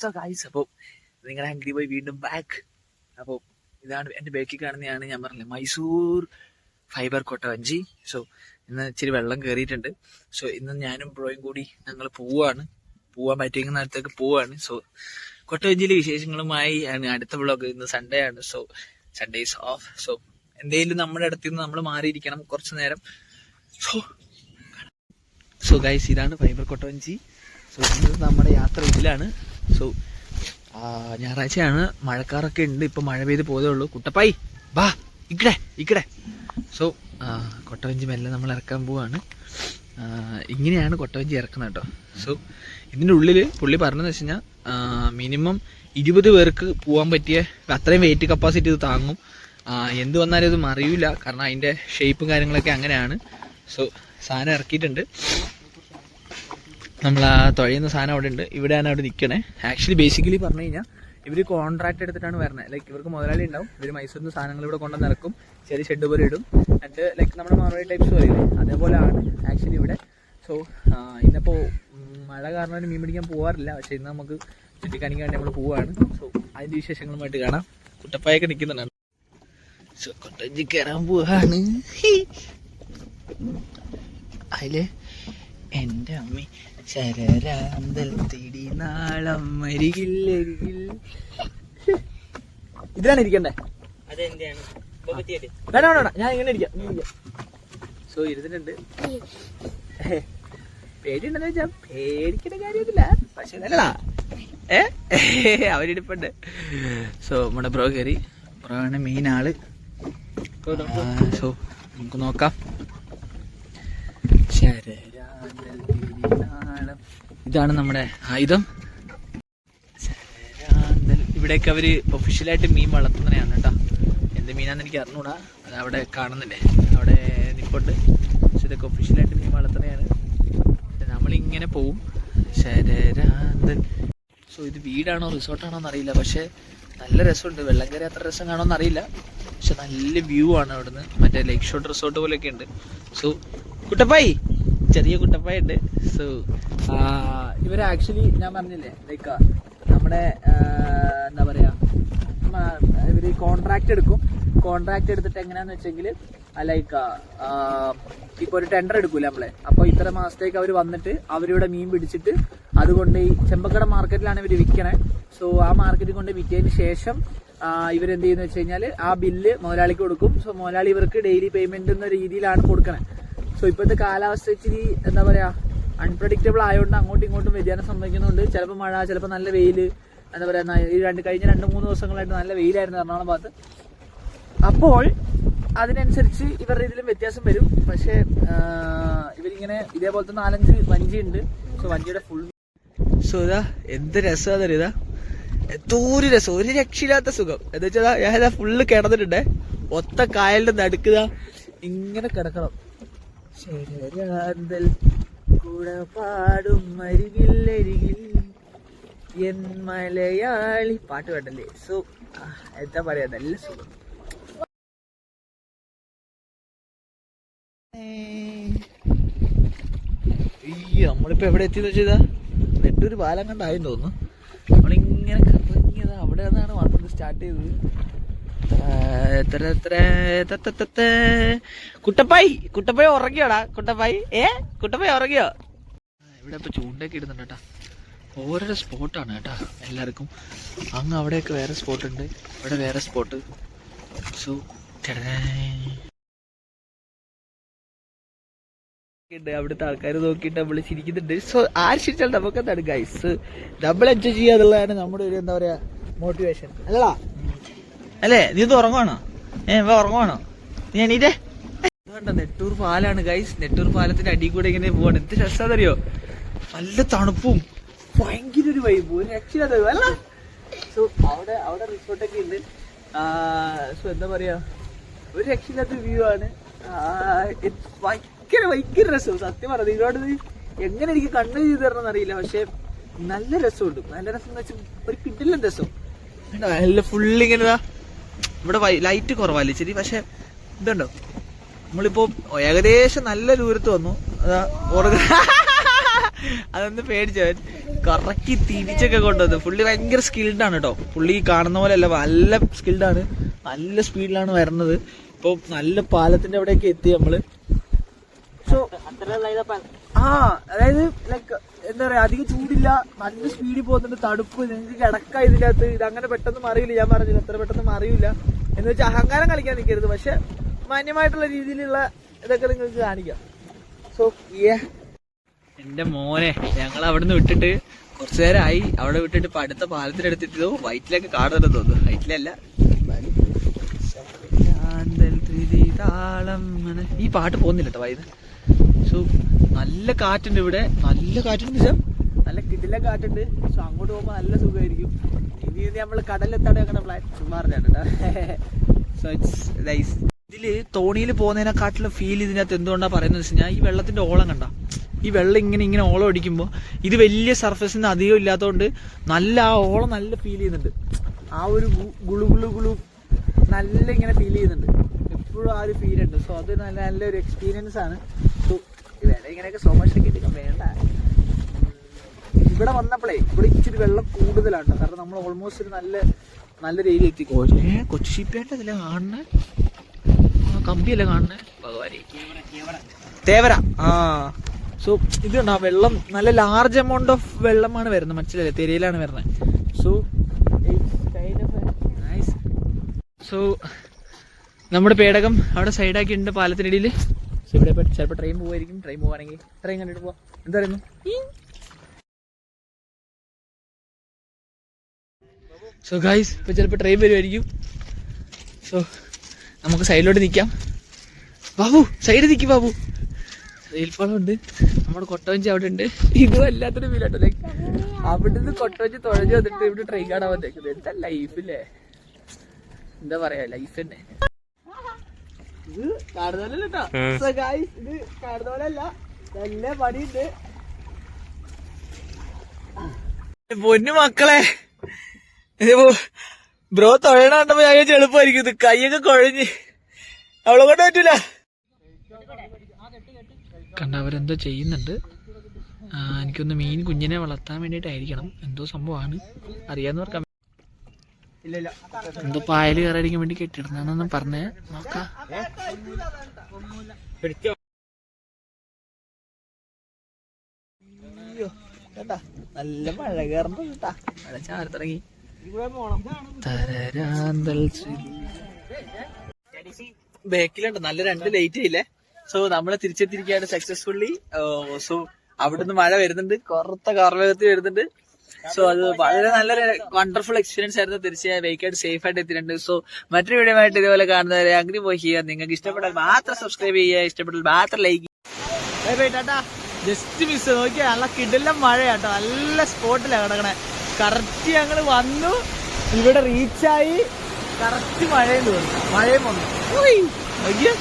So guys, അപ്പോൾ നിങ്ങളുടെ angry boy വീണ്ടും ബാക്ക്. അപ്പോൾ ഇതാണ് എൻ്റെ ബാക്കിൽ കാണുന്നതാണ് ഞാൻ പറഞ്ഞില്ലേ മൈസൂർ ഫൈബർ കൊട്ടവഞ്ചി. സോ ഇന്ന് ഇച്ചിരി വെള്ളം കയറിയിട്ടുണ്ട്. സോ ഇന്ന് ഞാനും ബ്രോയും കൂടി ഞങ്ങൾ പോവാൻ പറ്റിയ നേരത്തേക്ക് പോവാണ്. സോ കൊട്ടവഞ്ചിയിലെ വിശേഷങ്ങളുമായി ആണ് അടുത്ത വ്ളോഗ്. ഇന്ന് സൺഡേ ആണ്. So Sunday is of. So എന്തെങ്കിലും നമ്മുടെ അടുത്ത് നിന്ന് നമ്മൾ മാറിയിരിക്കണം കുറച്ച് നേരം. സോ ഗൈസ്, ഇതാണ് ഫൈബർ കൊട്ടവഞ്ചി. സോ ഇന്ന് നമ്മുടെ യാത്ര ഇതിലാണ്. സോ ഞായറാഴ്ചയാണ്, മഴക്കാറൊക്കെ ഉണ്ട്. ഇപ്പം മഴ പെയ്ത് പോയതേ ഉള്ളൂ. കുട്ടപ്പായി ബാ ഇക്കടെ. സോ കൊട്ടവഞ്ചി മെല്ലെ നമ്മൾ ഇറക്കാൻ പോവാണ്. ഇങ്ങനെയാണ് കൊട്ടവഞ്ചി ഇറക്കുന്നത് കേട്ടോ. സോ ഇതിൻ്റെ ഉള്ളിൽ പുള്ളി പറഞ്ഞതെന്ന് വെച്ച് കഴിഞ്ഞാൽ മിനിമം 20 പേർക്ക് പോകാൻ പറ്റിയ അത്രയും വെയിറ്റ് കപ്പാസിറ്റി ഇത് താങ്ങും. എന്ത് വന്നാലും ഇത് മറിയില്ല, കാരണം അതിൻ്റെ ഷേപ്പും കാര്യങ്ങളൊക്കെ അങ്ങനെയാണ്. സോ സാധനം ഇറക്കിയിട്ടുണ്ട്. നമ്മൾ ആ തുഴയുന്ന സാധനം അവിടെ ഉണ്ട്. ഇവിടെയാണ് അവിടെ നിൽക്കണേ. ആക്ച്വലി ബേസിക്കലി പറഞ്ഞു കഴിഞ്ഞാൽ ഇവർ കോൺട്രാക്ട് എടുത്തിട്ടാണ് വരുന്നത്. ലൈക്ക് ഇവർക്ക് മുതലാളി ഉണ്ടാവും. ഇവർ മൈസൂരിൽ നിന്ന് സാധനങ്ങൾ ഇവിടെ കൊണ്ടുവന്ന് ഇറക്കും. ചെറിയ ഷെഡ് പോലെ ഇടും. എന്നിട്ട് ലൈക്ക് നമ്മുടെ മാർവാടി ടൈപ്സ് പറയില്ലേ, അതേപോലെയാണ് ആക്ച്വലി ഇവിടെ. സോ ഇന്നിപ്പോൾ മഴ കാരണം മീൻ പിടിക്കാൻ പോകാറില്ല. പക്ഷെ ഇന്ന് നമുക്ക് ചുറ്റിക്കാണിക്കാൻ വേണ്ടി നമ്മൾ പോവുകയാണ്. സോ അതിൻ്റെ വിശേഷങ്ങളുമായിട്ട് കാണാം. കുട്ടപ്പായൊക്കെ നിൽക്കുന്നുണ്ടാണ്. സോ കൊട്ടവഞ്ചി കയറാൻ പോവാണ്. അതില് എൻ്റെ അമ്മ ശരരാന്തൽ തിടി നാളം അരികിൽ ഇതിലാണ് ഇരിക്കണ്ടേ? വേണ്ട, ഞാൻ ഇങ്ങനെ ഇരിക്കാം. സോ ഇരുന്നിട്ടുണ്ട്. പേടിയുണ്ടെന്ന് വെച്ചാ പേടിക്കേണ്ട കാര്യമൊന്നുമില്ല. പക്ഷെ നല്ലടാ അവരിടിപ്പുണ്ട്. സോ നമ്മുടെ ബ്രോ കയറി. ബ്രോ ആണ് മെയിൻ ആള്. സോ നമുക്ക് നോക്കാം. ഇതാണ് നമ്മുടെ ആയുധം. ഇവിടെയൊക്കെ അവര് ഒഫീഷ്യലായിട്ട് മീൻ വളർത്തുന്നതാണ് കേട്ടോ. എന്ത് മീനാന്ന് എനിക്ക് അറിഞ്ഞൂടാ. അത് അവിടെ കാണുന്നില്ലേ, അവിടെ നിപ്പുണ്ട്. പക്ഷെ ഇതൊക്കെ ഒഫീഷ്യലായിട്ട് മീൻ വളർത്തുന്നതാണ്. നമ്മളിങ്ങനെ പോവും. ശരരാന്തൽ. സോ ഇത് വീടാണോ റിസോർട്ടാണോ എന്നറിയില്ല. പക്ഷെ നല്ല രസമുണ്ട്. വെള്ളം കയറി അത്ര രസം കാണുമോ എന്നറിയില്ല. പക്ഷെ നല്ല വ്യൂ ആണ് അവിടുന്ന്. മറ്റേ ലേക്ക് ഷോട്ട് റിസോർട്ട് പോലെയൊക്കെ ഉണ്ട്. സോ കുട്ടപ്പായി, ചെറിയ കുട്ടപ്പായി ഉണ്ട്. സോ ഇവർ ആക്ച്വലി ഞാൻ പറഞ്ഞില്ലേ ലൈക്ക് നമ്മുടെ എന്താ പറയുക, ഇവർ കോൺട്രാക്ട് എടുക്കും. കോൺട്രാക്ട് എടുത്തിട്ട് എങ്ങനെയാന്ന് വെച്ചെങ്കിൽ ലൈക്ക് ഇപ്പോൾ ഒരു ടെൻഡർ എടുക്കൂല നമ്മളെ. അപ്പോൾ ഇത്ര മാസത്തേക്ക് അവർ വന്നിട്ട് അവരിവിടെ മീൻ പിടിച്ചിട്ട് അതുകൊണ്ട് ഈ ചെമ്പക്കട മാർക്കറ്റിലാണ് ഇവർ വിൽക്കണേ. സോ ആ മാർക്കറ്റിൽ കൊണ്ട് വിറ്റതിന് ശേഷം ഇവരെന്ത് ചെയ്യുന്ന വെച്ച് കഴിഞ്ഞാൽ ആ ബില്ല് മുതലാളിക്ക് കൊടുക്കും. സോ മുതലാളി ഇവർക്ക് ഡെയിലി പേയ്മെന്റ് എന്ന രീതിയിലാണ് കൊടുക്കണേ. സോ ഇപ്പോഴത്തെ കാലാവസ്ഥ ഇച്ചിരി എന്താ പറയാ അൺപ്രഡിക്റ്റബിൾ ആയതുകൊണ്ട് അങ്ങോട്ടും ഇങ്ങോട്ടും വ്യതിയാനം സംഭവിക്കുന്നുണ്ട്. ചിലപ്പോൾ മഴ, ചിലപ്പോൾ നല്ല വെയിൽ. എന്താ പറയാ, ഈ കഴിഞ്ഞ 2-3 ദിവസങ്ങളായിട്ട് നല്ല വെയിലായിരുന്നു എറണാകുളം ഭാഗത്ത്. അപ്പോൾ അതിനനുസരിച്ച് ഇവരുടെ ഇതിലും വ്യത്യാസം വരും. പക്ഷേ ഇവരിങ്ങനെ ഇതേപോലത്തെ 4-5 വഞ്ചി ഉണ്ട്. So വഞ്ചിയുടെ full. സോ ഇതാ എന്ത് രസമാണെന്ന് ഇതാ, എന്തോരു രസം, ഒരു രക്ഷയില്ലാത്ത സുഖം. എന്താ വെച്ചാൽ ഞാൻ ഫുള്ള് കിടന്നിട്ടുണ്ടേ. ഒത്ത കായലിന്റെ നടുക്കുക ഇങ്ങനെ കിടക്കണം. ശരരാന്തൽ കൂടെ പാടും അരികിൽ എൻ മലയാളി പാട്ട് വേണ്ടല്ലേ. സോ എന്താ പറയാ, നല്ല സുഖം. നമ്മളിപ്പോ എവിടെ എത്തിയെന്ന് വെച്ചാ നെട്ടൂർ പാലം കണ്ടായെന്ന് തോന്നുന്നു. നമ്മളിങ്ങനെ കറങ്ങിയതാ. അവിടെ നിന്നാണ് വന്നത് സ്റ്റാർട്ട് ചെയ്തത്. കുട്ടപ്പായി ഉറങ്ങിയോടാ? കുട്ടപ്പായി ഉറങ്ങിയോ? ഇവിടെ ഇപ്പൊ ചൂണ്ടയൊക്കെ ഇടുന്നുണ്ട് കേട്ടാ. ഓരോരോ സ്പോട്ടാണ് കേട്ടാ എല്ലാവർക്കും. അങ്ങ് അവിടെയൊക്കെ വേറെ സ്പോട്ട് ഉണ്ട്, ഇവിടെ വേറെ സ്പോട്ട്. സോ അവിടുത്തെ ആൾക്കാർ നോക്കിയിട്ട് നമ്മൾ ചിരിക്കുന്നുണ്ട്. സോ ആര് ചിരിച്ചാൽ നമുക്ക് എന്താണ് ഗൈസ്, നമ്മൾ എൻജോയ് ചെയ്യാന്നുള്ളതാണ് നമ്മുടെ ഒരു എന്താ പറയാ മോട്ടിവേഷൻ അല്ലേ? നീ ഇത് ഉറങ്ങുവാണോ? ഉറങ്ങുവാണോ? നീ എണീറ്റേ. വേണ്ട, നെട്ടൂർ പാലാണ് ഗൈസ്. നെട്ടൂർ പാലത്തിന്റെ അടിയിൽ കൂടെ ഇങ്ങനെ പോവാണ്. എന്ത് രസാന്നറിയോ, നല്ല തണുപ്പും ഭയങ്കര ഒരു വൈബ്, ഒരു രക്ഷയില്ലാത്ത അല്ല. സോ അവിടെ റിസോർട്ടൊക്കെ ഉണ്ട്. സോ എന്താ പറയാ, ഒരു രക്ഷയില്ലാത്ത വ്യൂ ആണ്. ഭയങ്കര രസം. സത്യം പറഞ്ഞത് ഇതിനോട് എങ്ങനെ എനിക്ക് കണ്ണു ചെയ്ത് തരണം അറിയില്ല. പക്ഷെ നല്ല രസമുണ്ട്. നല്ല രസം എന്ന് വെച്ചാൽ ഒരു കിട്ടില്ല രസം. നല്ല ഫുള്ളിങ്ങനെ ഇവിടെ ലൈറ്റ് കുറവല്ലേ ശരി. പക്ഷെ ഇതുണ്ടോ, നമ്മളിപ്പോ ഏകദേശം നല്ല ദൂരത്ത് വന്നു. അതാ അതൊന്ന് പേടിച്ചവൻ കറക്കി തിരിച്ചൊക്കെ കൊണ്ടുവന്നു. പുള്ളി ഭയങ്കര സ്കിൽഡാണ് കേട്ടോ. പുള്ളി കാണുന്ന പോലെ അല്ല, നല്ല സ്കിൽഡാണ്, നല്ല സ്പീഡിലാണ് വരുന്നത്. ഇപ്പൊ നല്ല പാലത്തിന്റെ അവിടെയൊക്കെ എത്തി നമ്മള്. സോ അതായത് ലൈക്ക് എന്താ പറയാ, അധികം ചൂടില്ല, നല്ല സ്പീഡിൽ പോകുന്നുണ്ട്, തണുപ്പ്, നിങ്ങൾക്ക് കിടക്കാം ഇതിന്റെ അകത്ത്. ഇത് അങ്ങനെ പെട്ടെന്ന് മറിയില്ല, ഞാൻ പറഞ്ഞില്ല അത്ര പെട്ടെന്ന് മറിയില്ല എന്ന് വെച്ചാൽ അഹങ്കാരം കളിക്കാൻ നിൽക്കരുത്, പക്ഷെ മാന്യമായിട്ടുള്ള രീതിയിലുള്ള ഇതൊക്കെ നിങ്ങൾക്ക് കാണിക്കാം. സോ എന്റെ മോനെ ഞങ്ങൾ അവിടുന്ന് വിട്ടിട്ട് കുറച്ചു നേരമായി. അവിടെ വിട്ടിട്ട് ഇപ്പൊ അടുത്ത പാലത്തിനെടുത്തിട്ടോ വൈറ്റിലൊക്കെ കാണുന്നുണ്ടെന്ന് തോന്നുന്നു. വൈറ്റിലല്ല, ഈ പാട്ട് പോകുന്നില്ല കേട്ടോ വൈകുന്നേരം. സോ നല്ല കാറ്റുണ്ട് ഇവിടെ, നല്ല കാറ്റുണ്ട് വെച്ചാൽ നല്ല കിടില കാറ്റുണ്ട്. സോ അങ്ങോട്ട് പോകുമ്പോൾ നല്ല സുഖമായിരിക്കും. ഇനി നമ്മൾ കടലെത്താണ്ട് അങ്ങനെ പ്ലാൻ പറഞ്ഞിട്ടുണ്ട്. So it's nice. ഇതില് തോണിയിൽ പോകുന്നതിനെക്കാട്ടിലും ഫീൽ ഇതിനകത്ത് എന്തുകൊണ്ടാണ് പറയുന്നത് വെച്ച് കഴിഞ്ഞാൽ, ഈ വെള്ളത്തിന്റെ ഓളം കണ്ട, ഈ വെള്ളം ഇങ്ങനെ ഓളം അടിക്കുമ്പോൾ ഇത് വലിയ സർഫസിൽ നിന്ന് അധികം ഇല്ലാത്തതുകൊണ്ട് നല്ല ആ ഓളം നല്ല ഫീൽ ചെയ്യുന്നുണ്ട്. ആ ഒരു ഗുളു നല്ല ഇങ്ങനെ ഫീൽ ചെയ്യുന്നുണ്ട്, എപ്പോഴും ആ ഒരു ഫീൽ ഉണ്ട്. സോ അത് നല്ലൊരു എക്സ്പീരിയൻസ് ആണ്. സോ വേണ്ട ഇങ്ങനെയൊക്കെ സ്ലോ മോഷൻ കിട്ടിക്കാൻ വേണ്ട. ഇവിടെ വന്നപ്പോഴേ ഇവിടെ ഇച്ചിരി വെള്ളം കൂടുതലാണ്, കാരണം നമ്മൾ ഓൾമോസ്റ്റ് ഒരു നല്ലൊരു ഏരിയ എത്തി. കൊച്ചു ഷിപ്പേട്ടല്ലേ കാണുന്നത്, കമ്പിയല്ലേ കാണുന്നത്, ഭഗവാനെ തേവര. സോ ഇത് കണ്ടോ, വെള്ളം നല്ല ലാർജ് എമൗണ്ട് ഓഫ് വെള്ളമാണ് വരുന്നത്, മനസ്സിലല്ലേ, തെരയിലാണ് വരുന്നത്. So nice. സോ നമ്മുടെ പേടകം അവിടെ സൈഡാക്കിയിട്ടുണ്ട് പാലത്തിനിടയിൽ. സോ ഇവിടെ ചിലപ്പോൾ ട്രെയിൻ പോവായിരിക്കും. ട്രെയിൻ പോവാണെങ്കിൽ ട്രെയിൻ കണ്ടിട്ട് പോവാം. എന്താ പറയുന്നു? സോ ഗൈസ് ഇപ്പൊ ചിലപ്പോൾ ട്രെയിൻ വരുമായിരിക്കും. സോ നമുക്ക് സൈഡിലോട്ട് നിൽക്കാം. ബാബു സൈഡിൽ നിൽക്കും ബാബു. റെയിൽപാളം ഉണ്ട്, നമ്മുടെ കൊട്ടവഞ്ചി അവിടെ ഉണ്ട്. ഇതും എല്ലാത്തിനും വീലാട്ടോ. ലൈക്ക് അവിടെ നിന്ന് കൊട്ടവഞ്ചി തുഴഞ്ഞു വന്നിട്ട് ഇവിടെ ട്രെയിൻ കാണാൻ വന്നേക്കുന്നത്. എന്താ ലൈഫില്ലേ, എന്താ പറയാ, ലൈഫ് തന്നെ. ഇത് കാണുന്നതല്ല കേട്ടോ. സോ ഗൈസ് ഇത് കാണുന്നതല്ല, നല്ല പണിയുണ്ട്. പൊന്നു മക്കളെ, ബ്രോ തൊഴണ കണ്ടപ്പോ ഞാൻ എളുപ്പമായിരിക്കും. ഇത് കൈയൊക്കെ കുഴഞ്ഞ് അവളെ കൊണ്ട് പറ്റൂല. കണ്ട അവരെന്തോ ചെയ്യുന്നുണ്ട്. എനിക്കൊന്ന് മീൻ കുഞ്ഞിനെ വളർത്താൻ വേണ്ടിയിട്ടായിരിക്കണം, എന്തോ സംഭവമാണ്, അറിയാവുന്നവർക്ക് എന്തോ പായല് കയറാതിരിക്കാൻ വേണ്ടി കെട്ടിടുന്നാണെന്ന് പറഞ്ഞേ. നോക്കാം. കേട്ടാ നല്ല മഴ കയറുന്നു കേട്ടാ, മഴ ചാരത്തിറങ്ങി. ബാക്കിലുണ്ട് നല്ല 2 ലൈറ്റ് ഇല്ലേ. സോ നമ്മളെ തിരിച്ചെത്തിരിക്കുകയാണ് സക്സസ്ഫുള്ളി. സോ അവിടുന്ന് മഴ വരുന്നുണ്ട്, കുറത്ത കാർവേഗത്തിൽ വരുന്നുണ്ട്. സോ അത് വളരെ നല്ലൊരു വണ്ടർഫുൾ എക്സ്പീരിയൻസ് ആയിരുന്നു. തീർച്ചയായും വെഹിക്കായിട്ട് സേഫ് ആയിട്ട് എത്തിയിട്ടുണ്ട്. സോ മറ്റൊരു വീഡിയോ ആയിട്ട് ഇതുപോലെ കാണുന്നവരെ അങ്ങനെ പോയി ചെയ്യുക. നിങ്ങൾക്ക് ഇഷ്ടപ്പെട്ടാൽ മാത്രം സബ്സ്ക്രൈബ് ചെയ്യുക, ഇഷ്ടപ്പെട്ടാൽ മാത്രം ലൈക്ക് ചെയ്യുക. ജസ്റ്റ് മിസ് നോക്കിയാ, നല്ല കിടിലം മഴയാട്ടോ, നല്ല സ്പോട്ടിലാണ് കിടക്കണേ. കറക്റ്റ് ഞങ്ങൾ വന്നു, ഇവിടെ റീച്ചായി, കറക്റ്റ് മഴയും തോന്നി, മഴയും വന്നു. നോക്കിയാ